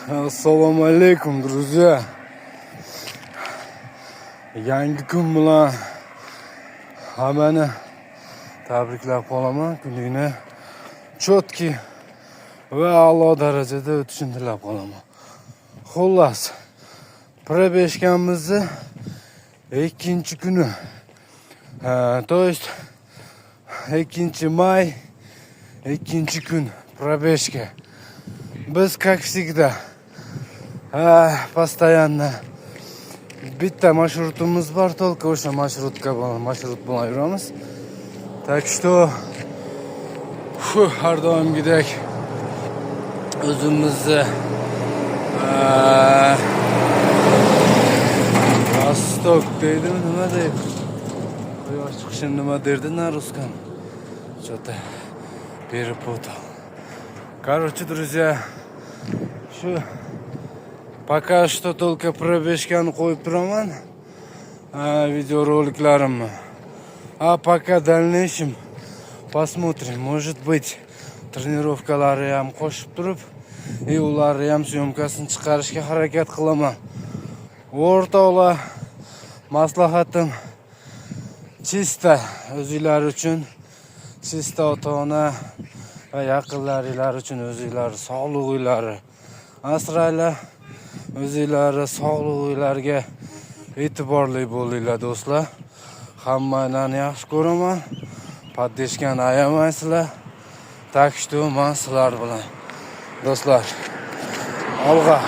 Assalomu alaykum, друзья. Yangi kun bilan hammani tabriklab qolaman. Kuningni chotki va a'lo darajada o'tishini tilab qolaman. Xullas, probeshkamizni ikkinchi kuni. То есть 2 may ikkinchi kun probeshka. Biz как всегда постоянно bitta marshrutimiz bor, только o'sha marshrut bilan yuramiz. Так что har doimgidek o'zimizni Vostok deydimi, nima deydi? Quyosh chiqishini nima derdi na ruskan? Что-то перепутал. Короче, друзья, пока что только пробежкani qo'yib turaman видеоролиklarimni. А пока дальнейшем посмотрим. Может быть, тренировкалari ham qo'shib turib, ularni ham syomkasini chiqarishga harakat qilaman. O'rtoqlar, maslahatim chista o'zinglar uchun, chista ota-ona va yaqinlaringlar uchun o'zinglar sog'lig'ingizni asranglar. O'zinglarni sog'lig'inglarga e'tiborli bo'linglar do'stlar. Hammani yaxshi ko'raman. Paddeshkani ayamaysizlar. Так что men sizlar bilan do'stlar. Olg'a.